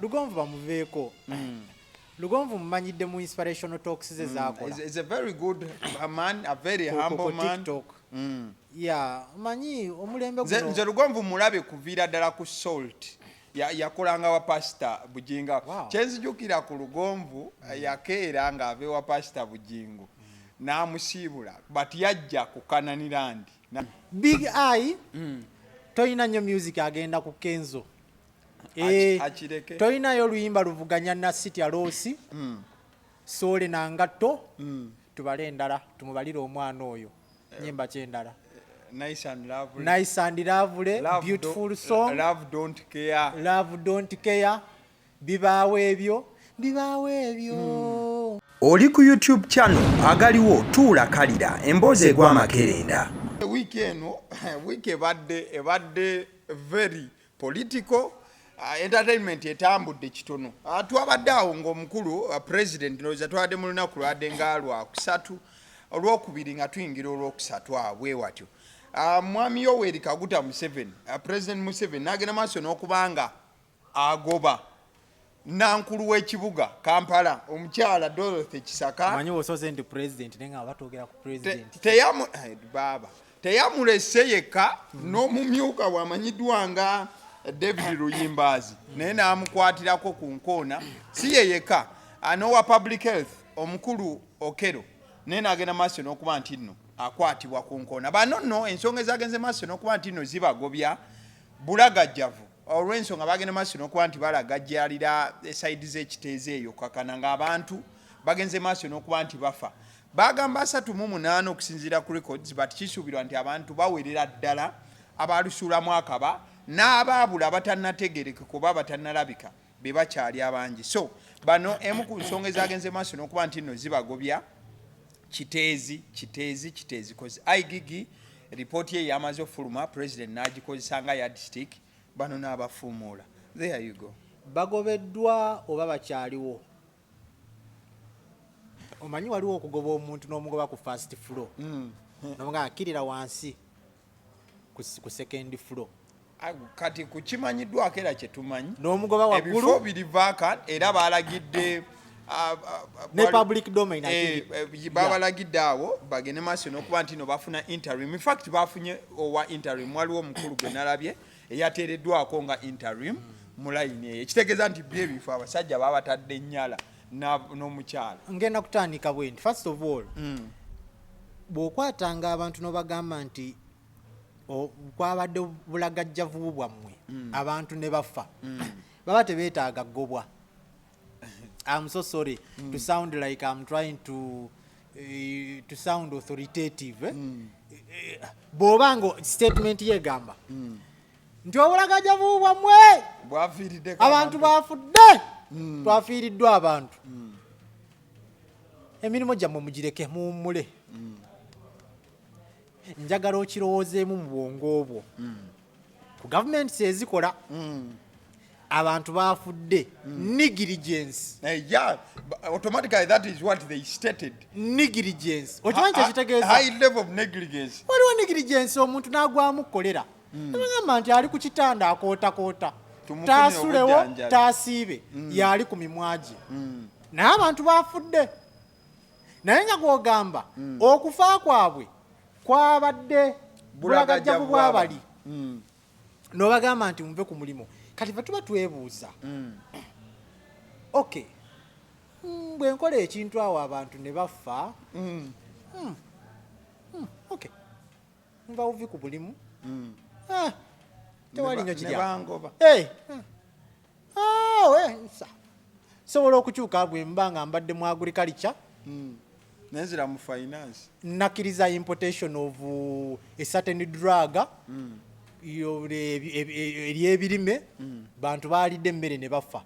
Lugonvu bamuveeko. Lugonvu mmanyidde mu inspirational talks ze zaakola. Is a very good man, a very humble man. TikTok. Yeah, manyi omulembe guno. Nze Lugonvu mulabe kuviira ddala ku Salt. Yakolanga wa pastor Bujinga. Kyenzijukira ku Lugonvu yakeera nga ave wa pastor Bujingo. N'amusiibula but yajja ku Kananiland. Big Eye. Toyina nnyo music agenda ku Kenzo. Toyinayo oluyimba luvuganya na City Alosi. Sole na ngatto. Tubale endala tumubalire omwana oyo. Nyimba kyendala. Nice and lovely. Nice and lovely. Beautiful song. Love don't care. Love don't care. Bibaawe ebyo. Bibaawe ebyo. Oli ku YouTube channel agaliwo tuula kalira emboozi egwa makerenda. Weekend week ebadde very political. Entertainment etambudde kitono. Twabadde awo ng'omukulu president Roza twadde mu lunaku lwadde nga lwakusatu olwokubiri nga tuyingira olwokusatu abwe watyo. Mwami Yoweri Kaguta Museveni, President Museveni n'agenda maaso n'okubanga agoba nankulu w'ekibuga Kampala omukyala Dorothy Kisaka. Manyi osoze ndi president nenga abatogera ku president. Teyamulese yekka n'omumyuka wamanyiddwa nga David Luyimbazi naye n'amukwatirako ku nkoona si ye yekka anowa public health omukulu Okero naye n'agenda maaso n'okuba nti nno akwatibwa ku nkoona. Bano nno ensonga ezagenze maaso n'okuba nti nno zibagobya bulagajjavu olw'ensonga bagenda maaso n'okuba nti balagajjalira esayidi z'ekiteezi eyo kakana ng'abantu bagenze maaso n'okuba nti bafa. Bagamba 38 okusinziira ku records but kisuubirwa nti abantu bawerera ddala abalusuulamu akaba n'abaabula batannategereke kuba batannalabika be bakyali abangi. So bano emu ku nsonga ezagenze maaso n'okuba nti nno zibagobya kiteezi kozi igigi report ye yamaze ofuluma president n'agikozesa nga yardstick bano n'abafuumuula. There you go. Bagobeddwa oba bakyaliwo? Omanyi waliwo okugoba omuntu n'omugoba ku first floor nomuga akirira wansi ku second floor. Kati kukimanyiddwako era kyetumanyi n'omugoba waggulu ebifo biri vacant era balagidde ne public domain babalagidde awo bagende maaso n'okuba nti no bafuna interim. In fact bafunye owa interim waliwo omukulu gwe nalabye eyateereddwako nga interim mu layini eyo ekitegeeza nti byebifo abasajja babatadde nnyala n'omukyala. Ngenda kutandika bwendi. First of all bw'okwatanga abantu n'obagamba nti kwabadde bulagajjavu bwammwe abantu ne bafa baba tebeetaaga ggobwa. I'm so sorry to sound like I'm trying to sound authoritative. Bw'obanga statement yegamba nti obulagajjavu bwammwe abantu bafudde twafiiriddwa abantu emirimu gyammwe mugireke muwummule. Njagala okirowoozeemu mu bwongo obwo ku gavumenti ezikola abantu bafudde negligence. Yeah, automatically that is what they stated. Negligence. Okimanyi kyekitegeeza? High level of negligence. Waliwo negligence omuntu n'agwamu kolera. Bagamba nti ali ku kitanda akootakoota. Taasulewo taasiibe yali ku mimwa gye. Naye abantu bafudde. Naye nga gw'ogamba okufa kwabwe kwabadde bulagajjavu bw'abali. N'obagamba nti muve ku mulimu. Kati fe tuba twebuuza. Okay. Bwe nkola ekintu awo abantu ne bafa. Okay. Nva uvi ku bulimu. Tewali nnyo kirya. Sobola okukyuka bwe mba nga mbadde mu agriculture. Nenzira mu finance. Nakkiriza importation of a certain drug. Ebyebirime bantu baalidde emmere ne bafa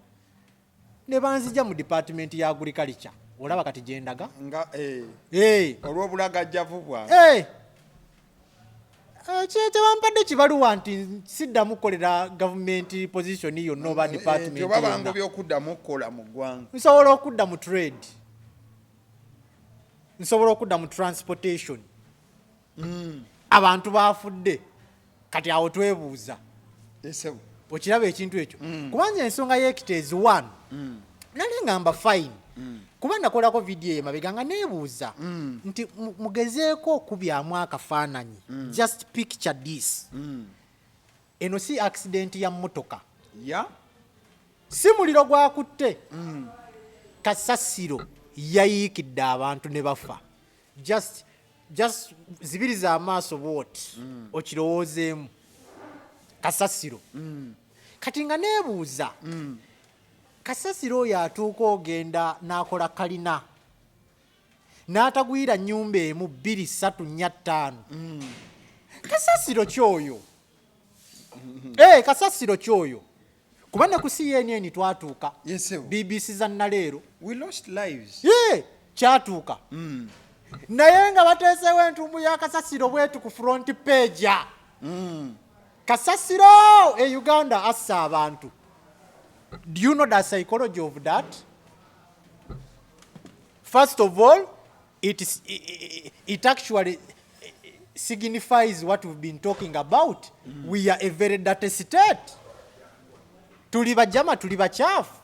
ne banzija mu department ya agriculture. Olaba kati gyendaga nga olw'obulagajjavu bwange kyewampadde kibaluwa nti siddamu kukolera government position yonna oba department yonna. Obabango by'okuddamu okukola mu ggwanga. Nsobola okudda mu trade, nsobola okudda mu transportation. Abantu bafudde. Kati awo twebuuza okiraba ekintu ekyo kubanga ensonga y'ekiteezi 1 nali ngamba fine kuba nakolako vidiyo emabega nga neebuuza nti mugezeeko okubyamu akafaananyi just picture this eno si accident ya mmotoka si muliro gwakutte kasasiro yayiikidde abantu ne bafa just zibiriza amaaso booti okirowoozeemu kasasiro kati nga neebuuza kasasiro oyo atuuka ogenda n'akola kalina n'atagwira nnyumba emu 2 3 4 5 kasasiro kyoyo kasasiro kyoyo kuba ne ku CNN twatuuka BBC za nnaleero kyatuuka naye nga bateesewo entumbu ya kasasiro bwetu ku front page kasasiro Uganda assa abantu. Do you know the psychology of that? First of all, it actually signifies what we've been talking about. We are a very dirty state. Tuli bajama, tuli bachafu.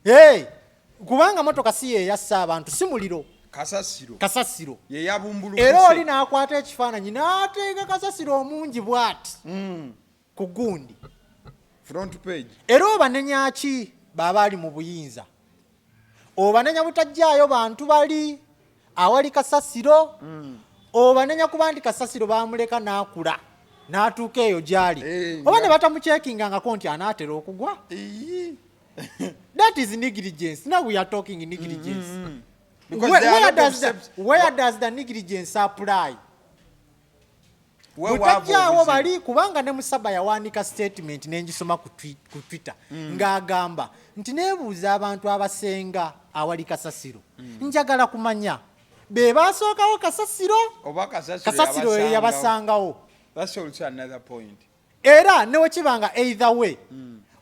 Hey, kubanga motoka siye yassa abantu si muliro. Kasasiro. Ye yabumbulu. Era oli n'akwata ekifaananyi n'ateeka kasasiro omungi bw'ati. Ku gundi. Front page. Era obanenya ki baba ali mu buyinza. Obanenya butajjaayo bantu bali awali kasasiro. Obanenya kuba nti kasasiro bamuleka n'akula n'atuuka eyo gy'ali. Oba ne batamuceekingangako nti anaatera okugwa. That is negligence. Now we are talking negligence. Where does the negligence apply? Butajjaawo bali kubanga ne Musaba yawanika statement n'engisoma ku Twitter ng'agamba nti neebuuza abantu abasenga awali kasasiro njagala kumanya be baasookawo kasasiro oba kasasiro yabasangawo. That's also another point. Era ne wekibanga either way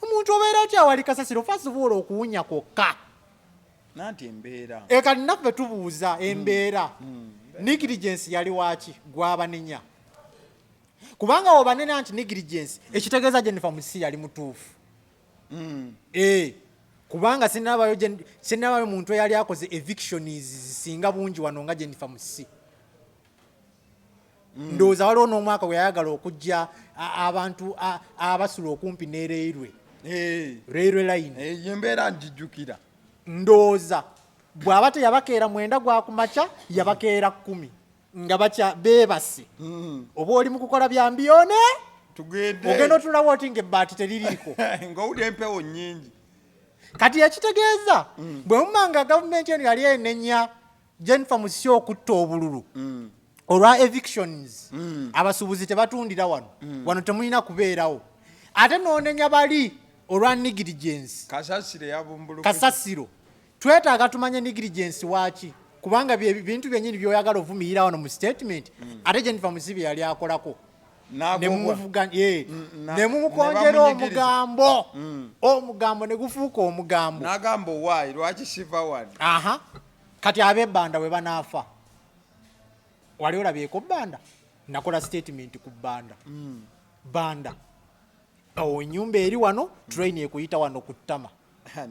omuntu obeera otya awali kasasiro first of all okuwunya kwokka nanti embeera kati naffe tubuuza embeera negligence yali waaki gwabanenya kubanga obanena nti negligence ekitegeeza Jennifer Musi yali mutuufu kubanga sinnabayo muntu eyali akoze evictions zisinga bungi wano nga Jennifer Musi. Ndowooza waliwo n'omwaka we yayagala okujja abantu abasula okumpi ne railway line embeera njijjukira. Ndowooza bw'aba teyabakeera 9 gwa kumakya yabakeera 10 nga bakya beebase oba oli mu kukola byambione ogenda otulawo oti ng'ebbaati teririiko ng'owulira empewo nnyingi. kati ekitegeeza bwe mumanga gavumenti eno yali enenya Jennifer Musi okutta obululu olwa evictions abasuubuzi tebatundira wano temulina kubeerawo ate noonenya bali olwa negligence kasasiro twetaaga tumanye negligence waaki kubanga bintu byennyini byoyagala ovumiyira wano mu statement ate Jennifer Musi bye yali akolako nemumukonjera omugambo ne gufuuka omugambo n'agamba owaayi lwaki siva wano. kati ab'ebbanda bwe banaafa wali olabyeko bbanda nakola statement ku bbanda awo ennyumba eri wano train ekuyita wano ku ttama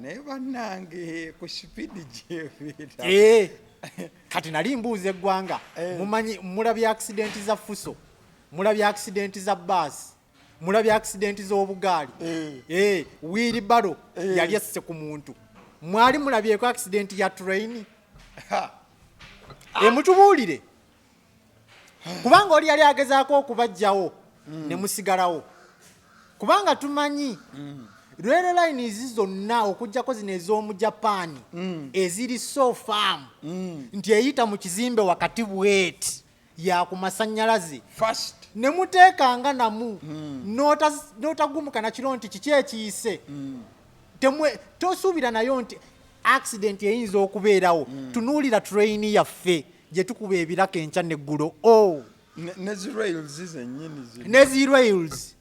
naye bannange ku sipiidi gyebeera kati nali mbuuza eggwanga mumanyi mulabye accident za fuso mulabye accident za baasi mulabye accident z'obugaali wiiribalo yali esse ku muntu mwali mulabyeko accident ya train mutubuulire kubanga oli yali agezaako okubajjawo ne musigalawo kubanga tumanyi rail lines zonna okujjako zino ez'omu Japan eziri so farm nti eyita mu kizimbe wakati bweti ya ku masannyalaze ne muteekanga namu n'otagumuka na kiro nti kiki ekiyise tosuubira nayo nti accident eyinza okubeerawo tunuulira train yaffe gye tukuba ebiraka enkya neggulo nezi rails.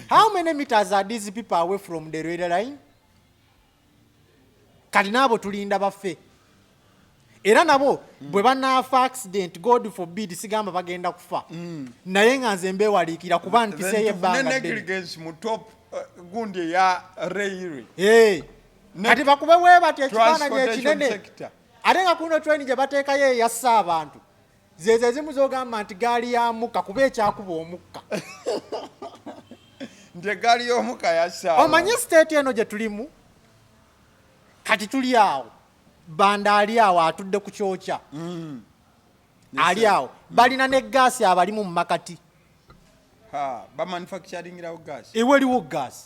How many meters are these people away from the rail line? Kati nabo tulinda baffe. Era nabo bwe banaafa accident God forbid sigamba bagenda kufa. Naye nga nze mbeewaliikira kuba nti seeyo ebbanga negligence mu top gundi ya railway kati bakube weba te ekifaananyi ekinene ate nga kuno train gye bateekayo eyassa abantu zeze zimu zogamba nti gaali ya mukka kuba ekyakuba omukka nti gaali y'omukka yassa omanye state eno gye tulimu kati tuli awo banda ali awo atudde ku kyokya ali awo balina ne gaasi abalimu mu makati bamanufacturingirawo gaasi waliwo gaasi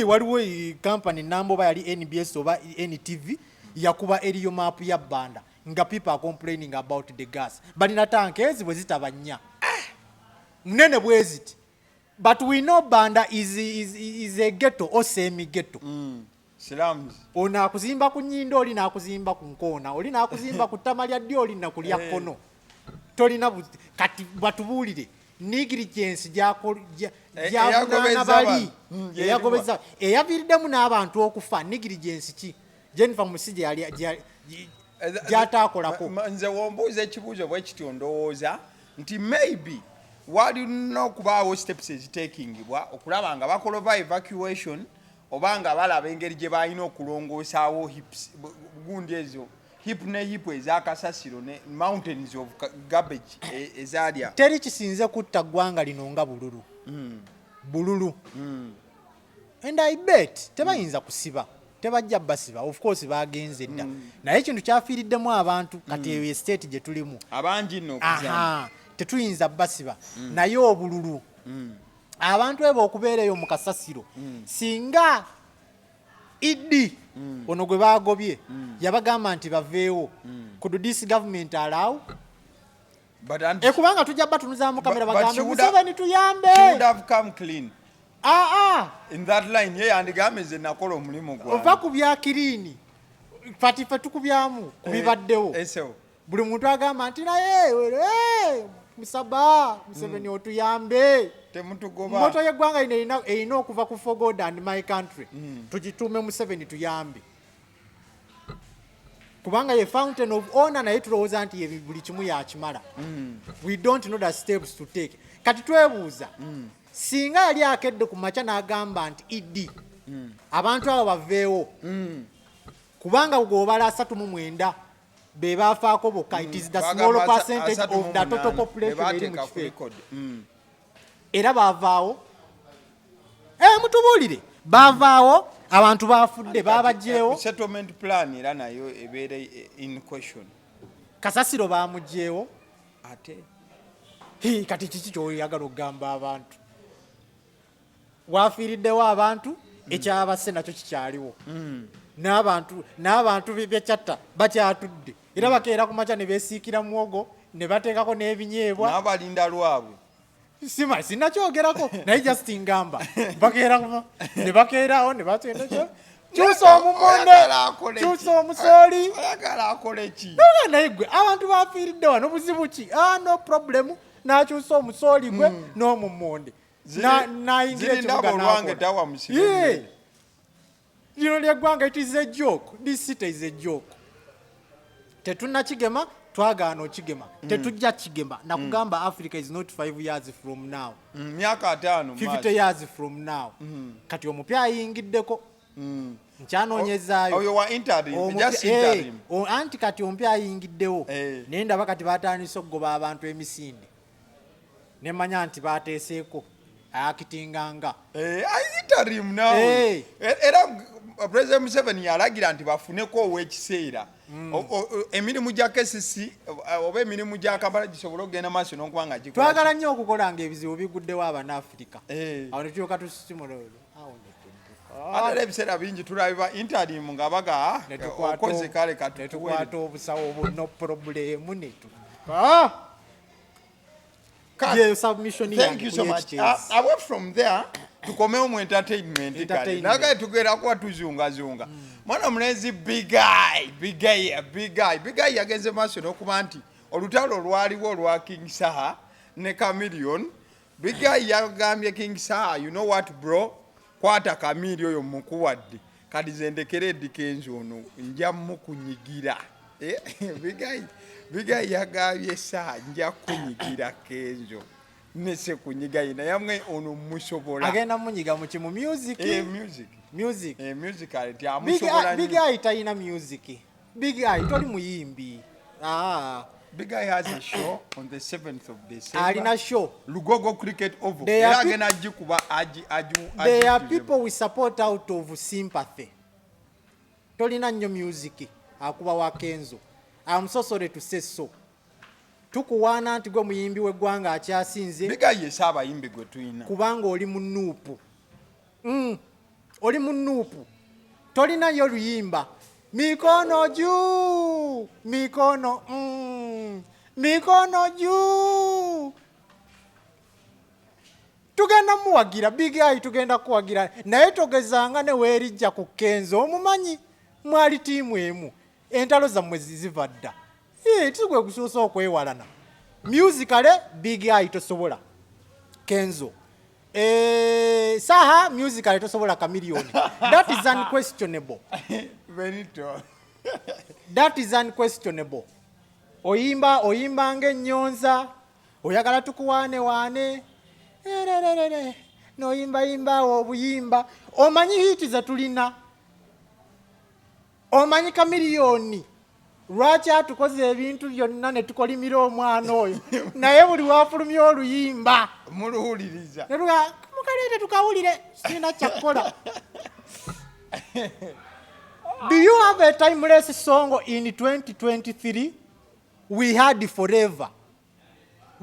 waliwo company namba oba yali NBS oba NTV yakuba eriyo map ya banda nga people are complaining about the gas balina tank ezi bwe zitaba nnya munene bweziti but we know banda is a ghetto or semi ghetto slums ona akuzimba ku nnyindo oli nakuzimba ku nkoona oli nakuzimba ku ttama lya ddyo oli nakulya kkono tolina kati batubuulire negligence gyavunana bali eyagobeza eyaviiriddemu n'abantu okufa negligence ki Jennifer Musije gyataakolako nze wombuuza ekibuuzo bwe kityo ndowooza nti maybe walina okubaawo steps ezitakingibwa okulaba nga bakola evacuation oba nga balaba engeri gye balina okulongoosaawo gundi ezo hip ne hip ez'akasasiro ne mountains of garbage ezalya teri kisinze kutta ggwanga lino nga bululu bululu and I bet tebayinza kusiba tebajja basiba of course bagenze dda naye ekintu kyafiiriddemu abantu kati eyo state gye tulimu abangi nno okuzamba tetuyinza basiba naye obululu abantu ebo okubeera eyo mu kasasiro singa Eddy ono gwe bagobye yabagamba nti baveewo could this government allow kubanga tujja batunuzaamu kamera bagambe Museveni tuyambe should have come clean in that line andigambe nze nakola omulimu gwange ova ku bya kirini fati fe tukubyamu kubibaddewo buli muntu agamba nti naye Museveni otuyambe temutugoba moto y'eggwanga erina okuva ku for God and my country tugituume Museveni tuyambe kubanga ye fountain of honor naye tulowooza nti ye buli kimu yakimala we don't know the steps to take kati twebuuza singa yali akedde ku makya n'agamba nti Eddy abantu abo baveewo kubanga gw'obala 39 be baafaako bokka it is the small percentage of the total population eri mu kifo era baavaawo mutubuulire baavaawo abantu baafudde baabagyewo settlement plan era nayo ebeera in question kasasiro baamugyewo ate kati kiki kyoyagala okugamba abantu waafiiriddewo abantu ekyabase nakyo kikyaliwo n'abantu byekyata bakyatudde era bakeera ku makya ne beesiikira muwogo ne bateekako n'ebinyeebwa n'abalinda lwabwe sinakyogerako naye just ngamba ne bakeerawo ne batendekyo kyusa omumonde kyusa omusooli ayagala akole ki naye gwe abantu bafiiridde wano buzibu ki no problem n'akyusa omusooli gwe n'omummonde n'ayingira ekibuga n'akola lino lyeggwanga it is a joke this city is a joke tetunnakigema twagaana okigema tetujja kigema nakugamba Africa is not 5 years from now myaka 5 50 years from now kati omupya ayingiddeko nkyanoonyezaayo oyo wa interim just interim anti kati omupya ayingiddewo naye ndaba kati batandise okugoba abantu emisinde nemanya nti bateeseeko ayakitinganga interim now era President Museveni yalagira nti bafuneko ow'ekiseera emirimu gya KCC oba emirimu gya Kampala gisobola okugenda maaso n'okubanga gikola twagala nnyo okukolanga ebizibu biguddewo Abanaafrika awo ne tulyoka tusisimula ate ebiseera bingi tulabiba interim nga baga okoze kale netukwata obusawo obu no problemu Thank you so much. Away from there, tukomeo mu entertainment kale. Naga tugera kwa tuzunga. Mwana mlezi big guy yagenze maso n'okuba nti olutalo lwaliwo lwa King Saha ne Chameleon. Big guy yagambye King Saha, you know what bro? Kwata Chameleon oyo mukuwadde. Kadi zendekere Eddy Kenzo ono nja mukunyigira. Big guy yagambye Saha nja kunyigira Kenzo. nese kunyiga ina yamwe ono musobola agenda munyiga mu kimu music music aleti amusobola Big Eye tayina music. Big Eye toli muyimbi. Big Eye has a show on the 7th of December. Alina show. Lugogo Cricket Oval. There are people we support out of sympathy. Tolina nnyo music. Akuba wa Kenzo. I'm so sorry to say so. Tukuwana nti gwe muyimbi w'eggwanga akyasinze. Big Eye yesaba yimbi gwe tuyina. Kubanga oli munuupu. Oli munuupu. Tolina yo luyimba. Mikono juu. Mikono juu. Tugenda muwagira. Big Eye tugenda kuwagira. Naye togezanga ne weerijja ku Kenzo. Omumanyi mwali tiimu emu. Entalo zammwe ziva dda. Tugwe kusuusa okwewalana. Musicale Big Eye tosobola. Kenzo. Saha musicale tosobola Chameleone. That is unquestionable. Benito. That is unquestionable. Oyimba ng'ennyonza. Oyagala tukuwaane. Noyimba obuyimba. Omanyi hiti za tulina. Omanyi Chameleone. Lwaki atukoze ebintu byonna ne tukolimira omwana oyo. Naye buli wafulumya oluyimba. Muluhuliriza. Mukaleete tukawulire. Sina kyakola. Do you have a timeless song in 2023? We had Forever.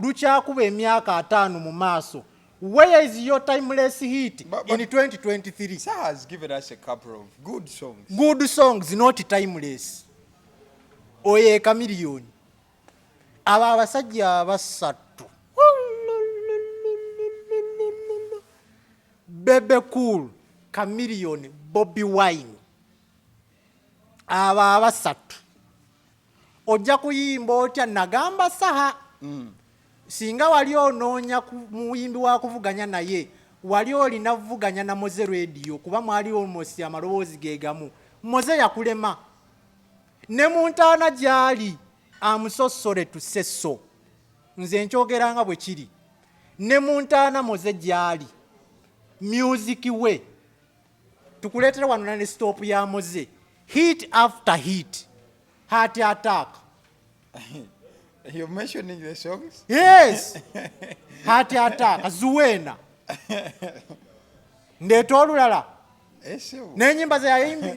Luchakuba emyaka 5 mu maaso. Where is your timeless hit in 2023? Sir has given us a couple of good songs. Good songs, not timeless. Oye Chameleone. Aba abasajja abasatu. Bebe Cool, Chameleone, Bobby Wine. Aba abasatu. Ojja kuyimba otya nagamba saha. Singa wali onoonya muyimbi wa kuvuganya naye, wali olina vuganya na Moze Radio kuba mwali almost amaloboozi gegamu. Moze yakulema. Ne muntaana gyali amusosole to say so. Nze nchogeranga bwe kiri. Ne muntaana Moze gyali. Music we. Tukuleetera wano ne stop ya Moze. Hit after hit. Heart attack. You're mentioning the songs? Yes. Heart attack. Zuwena. Ndeeta olulala. Nenyimba ze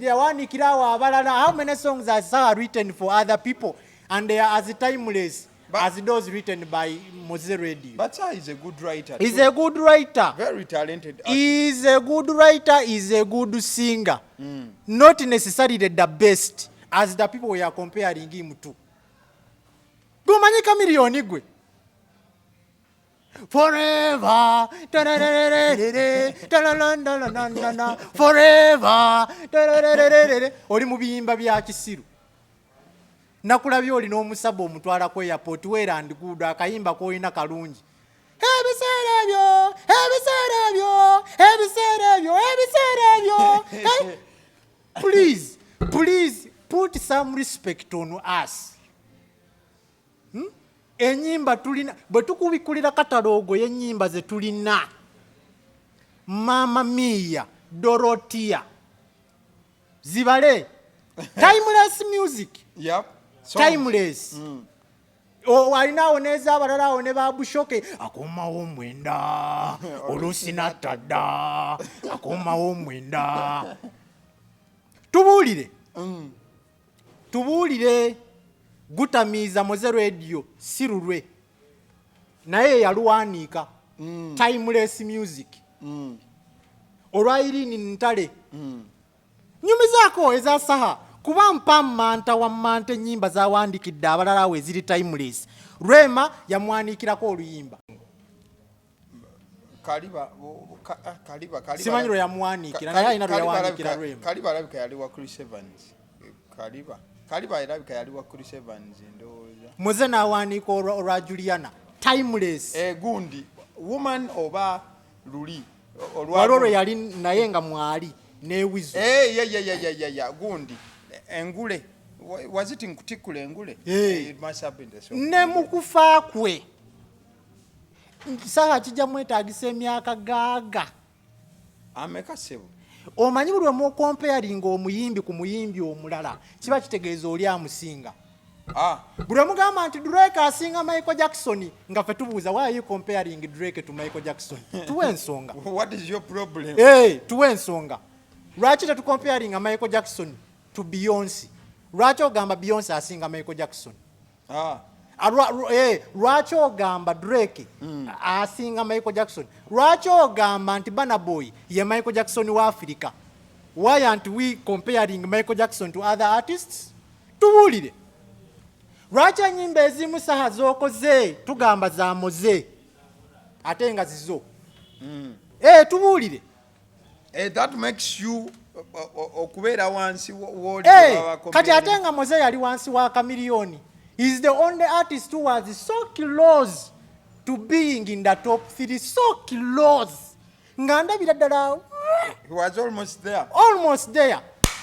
yawanikirawo abalala. How many songs are written for other people and they are as timeless as those written by Moze Radio? But sir is a good writer. He's a good writer. Very talented. He's a good writer. He's a good singer. Not necessarily the best as the people we are comparing him to. Gumanyi Chameleone gwe. Forever. Forever. Oli mu biyimba bya kisiru. Nakulabye oli n'omusabo omutwala ku airport weerandi guudo akayimba koolina kalungi. Ebiseera ebyo. Please put some respect on us. Enyimba tulina bwe tukubikulira katalogo y'ennyimba ze tulina. Mama Mia, Dorotia. Zibale. Timeless music. Yep. Timeless. Walinawo neza abalala awo ne babushoke akomawo mwenda oluusi nattadda akomawo mwenda. Tubuulire gutamiiza Moze Radio sirulwe naye yaluwanika. Timeless music. Olwa Irene Ntale. Nyumizaako eza saha kuba mpammanta wammanta ennyimba zawandikidde abalala we ziri timeless. Rwema yamwanikirako oluyimba. Kaliba. Simanyi lwe yamwanikira naye alina lwe yawanikira Rwema. Kaliba alabika yali wa Chris Evans. Kaliba alabika yali wa Chris Evans ndowooza. Moze n'awanika olwa Juliana. Timeless. Gundi. Woman oba luli. Olwo yali naye nga mwali n'ewizo. Yeah. Gundi. Engule. Was it Nkutikule Engule? It must have been the song. Ne mukufa kwe. saha kijja mwetagisa emyaka gaaga ameka sebo omanyi buli omu comparing omuyimbi ku muyimbi omulala kiba kitegeeza oli amusinga buli omugamba nti Drake asinga Michael Jackson nga ffe tubuuza why are you comparing Drake to Michael Jackson tuwe ensonga what is your problem tuwe ensonga lwaki tetucomparing Michael Jackson to Beyonce lwaki ogamba Beyonce asinga Michael Jackson lwaki ogamba Drake asinga Michael Jackson lwaki ogamba nti Burna Boy ye Michael Jackson wa Africa why aren't we comparing Michael Jackson to other artists tubuulire lwaki ennyimba ezimu saha z'okoze tugamba za moze ate nga zizo tubuulire that makes you okubeera wansi kati ate nga moze yali wansi wa kamiliyoni. He's the only artist who was so close to being in the top 3. So close. Nganda biradala. He was almost there. Almost there.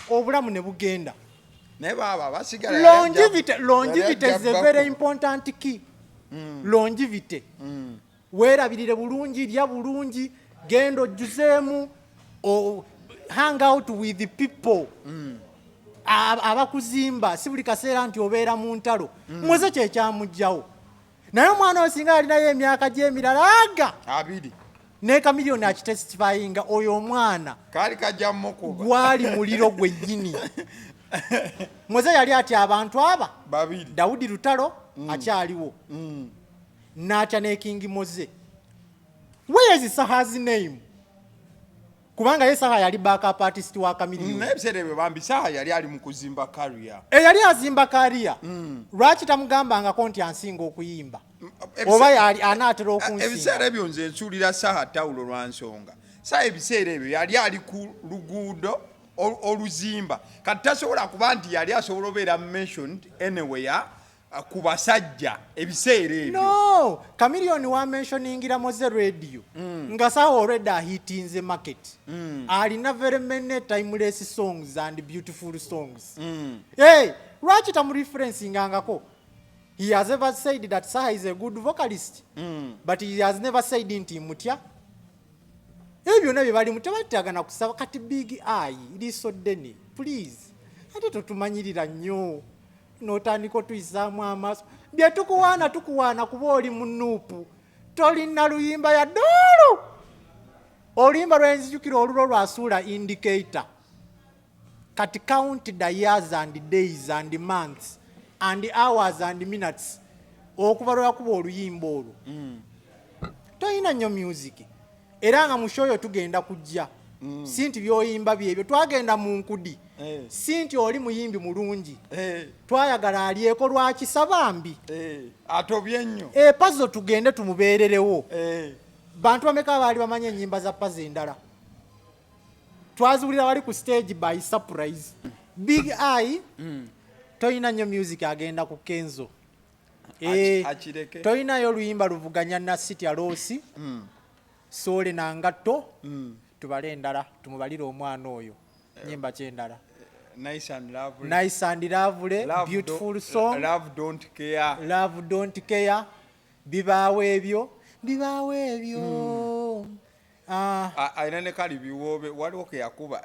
Obulamu ne bugenda. Longevity is a very important key. Longevity. Weerabirire bulungi, lya bulungi, gendo juzeemu, hang out with the people. Abakuzimba si buli kaseera nti obeera mu ntalo muze kye kyamujjawo naye omwana osinga alinayo emyaka gy'emirala aga 2 ne kamiliyoni akitestifyinga oyo omwana kaali kajja mukuba gwali muliro gwe nnyini muze yali ati abantu aba 2 Daudi Lutalo akyaliwo n'atya ne King Moze where is Saha's name kubanga Yesaha yali backup artist wa kamiliyoni nebserebe bambi Saha yali ali mu kuzimba career yali azimba career lwaki tamugambanga konti ansinga okuyimba oba yali anaatera okunsinga ebiseera ebyo nze nsuulira Saha tawulo lwa nsonga Saha ebiseera ebyo yali ali ku luguudo oluzimba kati tasobola kuba nti yali asobola obeera mentioned anywhere ku basajja ebiseera ebyo no kamiliyoni wa mentioningira Moze radio nga Saha already ahitinze market alina very many timeless songs and beautiful songs lwaki tamureferencingangako he has ever said that Saha is a good vocalist but he has never said nti mutya ebyo nabyo bali mutabatagana kusaba kati Big Eye liso deni please ate totumanyirira nnyo notandika tuyisaamu amaaso bye tukuwaana kuba oli munuupu tolina luyimba ya doolu oluyimba lwenzijukira olulo lwasuula indicator kati count the years and days and months and hours and minutes okuva lwakuba oluyimba olwo tolina nnyo music era nga mu show yo tugenda kujja si nti byoyimba byebyo twagenda mu nkudi si nti oli muyimbi mulungi twayagala alyeko lwakisaba mbi atobye nnyo pazo tugende tumubeererewo bantu bameka baali bamanya ennyimba za pazo endala twaziwulira wali ku stage by surprise Big Eye toyina nnyo music agenda ku Kenzo toyinayo oluyimba luvuganya na City Alosi Sole nangatto tubale endala tumubalire omwana oyo nyimba kyendala nice and lovely beautiful song love don't care bibaawe ebyo ainane kali biwobe waliwo ke yakuba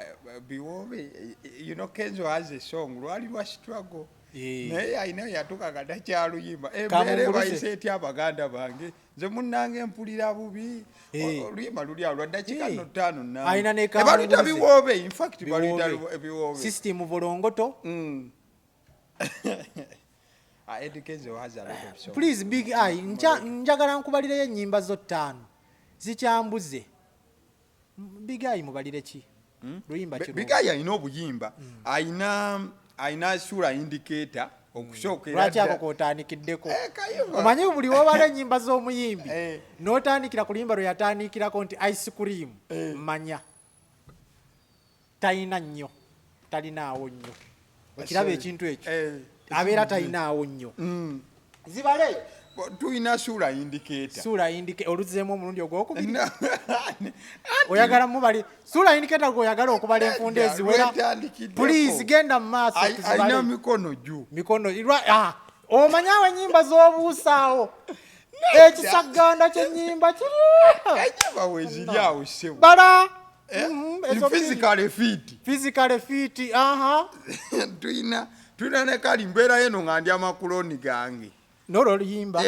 biwobe you know Kenzo has a song lwali lwa struggle naye ayina yatukaga takyaluyimba embeere bayise etya abaganda bange nze munnange mpulira bubi oluyimba luli awo lwa dakika 5 baluyita biwoobe in fact baluyita biwoobe system volongoto Eddy Kenzo has a lot of songs. Please Big Eye njagala nkubalireyo ennyimba zo 5 zikyambuze Big Eye mubalire ki luyimba kino Big Eye ayina obuyimba ayina sura indicator okusookera lwaki ako kotanikiddeko omanyi buli wobala ennyimba z'omuyimbi n'otandikira ku luyimba lwe yatandikirako nti ice cream manya talinaawo nnyo okiraba ekintu ekyo abeera talinaawo nnyo zibale tuyina sura indicator oluzeemu omulundi ogwokubiri oyagala mubali sura indicator gweoyagala okubala enfunda eziwera please genda mu maaso ayina mikono juu omanyawo ennyimba z'obuusaawo ekisaganda kyennyimba kiri enyimba weziri awo ssebo bala physically fit tulina ne kali mbeera yeno nga ndi amakuloni gange nolo luyimba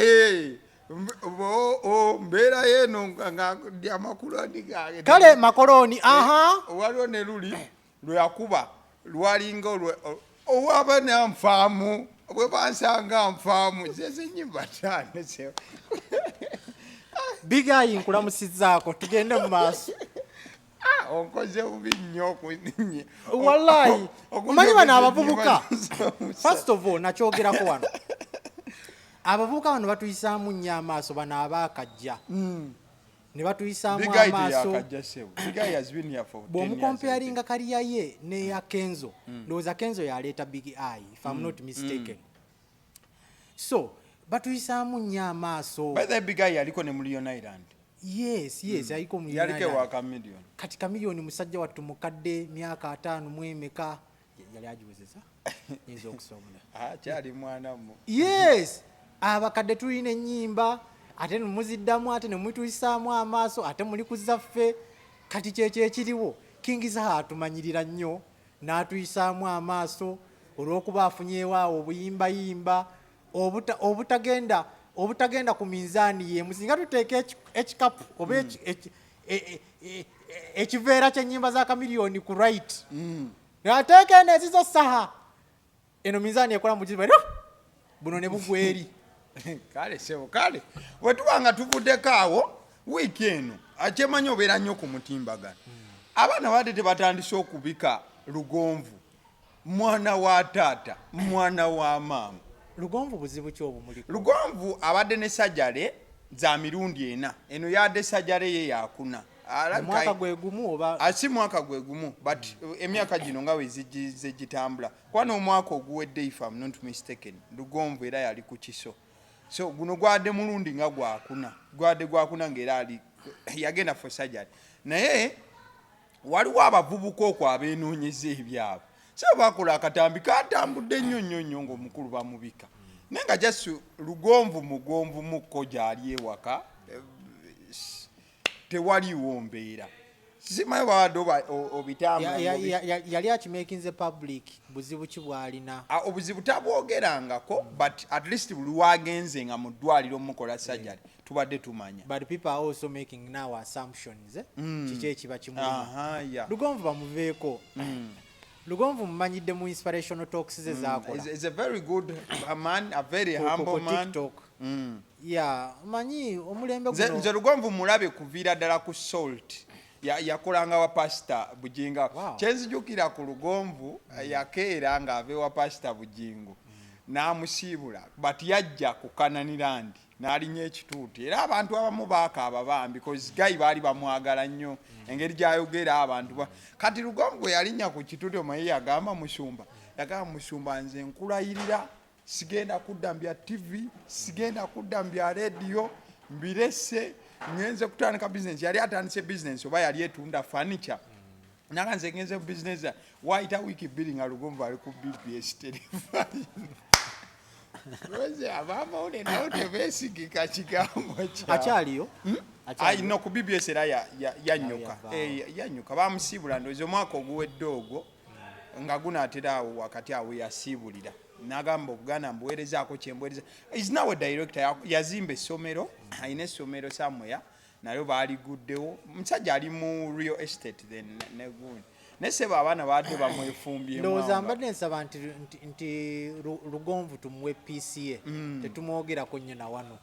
mbeera yeno nga ndi amakuloni gange kale makoloni waliwo ne luli lweyakuba lwalinga owaba nanfaamu bwe bansanga nfaamu zezenyimba tane se bigayi nkulamusizzaako tugende mu maaso onkoze bubi nnyo wallahi omanyi bano abavubuka first of all nakyogerako wano abavubuka bano batuyisaamu nnyo amaaso bano abaakajja ne batuyisaamu amaaso bw'omukompeyaringa kaliya ye neya Kenzo ndowooza Kenzo yaleeta big eye if I'm not mistaken so batuyisaamu nnyo amaaso by the big eye yaliko ne Million Island yes aliko mu yaliko wa Chameleon kati Chameleon musajja wattu mukadde myaka 5 mu emeka yali ajiwezeza nyizo okusobola kyali mwana mu yes abakadde tulina ennyimba ate nemuziddamu ate nemutuyisaamu amaaso ate muli kuzaffe kati kyekyo ekiriwo kingiza atumanyirira nnyo n'atuyisaamu amaaso olw'okuba afunyeewo awo obuyimbayimba obutagenda ku minzaani ye musinga tuteeka ekikapu oba ekiveera ky'ennyimba za Chameleon ku right ateeka eno ezizo saha eno minzaani ekola mu kizibu buno ne bugwa eri kale sebo kale wetubanga tuvuddeko awo wiiki eno akyemanyi obeera nnyo ku mutimbagano abaana badde tebatandise okubika Lugonvu mwana wa taata mwana wa maama Lugonvu buzibu ki obumuli Lugonvu abadde ne sajjale za mirundi ena eno yadde sajjale ye yakuna mwaka gwe gumu oba asi mwaka gwe gumu but emyaka gino nga wezigize gitambula kwana omwaka oguwedde if I'm not mistaken Lugonvu era yali ku kiso so guno gwadde mulundi nga gwakuna ng'era ali yagenda for sajjale naye waliwo abavubuka okwo abeenoonyeza ebyabo so bakola akatambi katambudde nnyo ng'omukulu bamubika naye nga just Lugonvu mugonvu mukko gyali ewaka tewaliwo mbeera simanyi babadde obitambula yali akimakinze public buzibu ki bwalina obuzibu tabwogerangako but at least buli wagenze nga mu ddwaliro mukola sajjale tubadde tumanya but people are also making now assumptions kiki ekiba kimuluma Lugonvu bamuveeko Lugonvu mmanyidde mu inspirational talks ze zakola is a very good man a very humble man TikTok manyi omulembe guno nze Lugonvu mulabe kuviira ddala ku salt yakolanga wa pastor Bujinga kyenzijukira ku Lugonvu yakeera nga ave wa pastor Bujingo n'amusiibula but yajja ku Kananirandi n'alinya ekituuti era abantu abamu baakaaba bambi because gayi baali bamwagala nnyo engeri gyayogera abantu kati Lugonvu yalinya ku kituuti omaye yagamba musumba nze nkulayirira sigenda kudda mbya TV sigenda kudda mbya radio mbirese ngenze kutandika business yali atandise business oba yali etunda furniture nanga nze ngenze business waita wiki bbiri nga Lugonvu ali ku BBS television Roze abama one nawo tebesigika kigambo kya akyaliyo no ku BBS era yannyuka bamusiibula ndozo mwaka oguwedde ogwo nga gunaatera awo wakati awo yasiibulira n'agamba Obuganda mbuweerezaako kyembuweereza is now a director yazimba essomero ayina essomero somewhere nayo baaliguddewo musajja ali mu real estate then negundi neseba abaana badde bamwefumbyemu ndowooza mbadde nsaba nti Lugonvu tumuwe PCA tetumwogerako nnyo na wano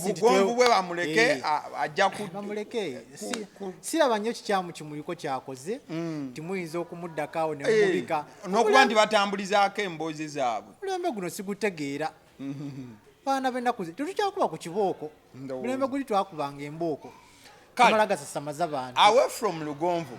Mugonvu bwe bamuleke ajja bamuleke siraba nnyo kikyamu kimuliko kyakoze timuyinza okumuddako awo nemubika n'okuba nti batambulizaako emboozi zaabwe mulembe guno sigutegeera baana b'ennaku tetukyakuba ku kibooko mulembe guli twakubanga embooko tumala gasasamaza bantu away from Lugonvu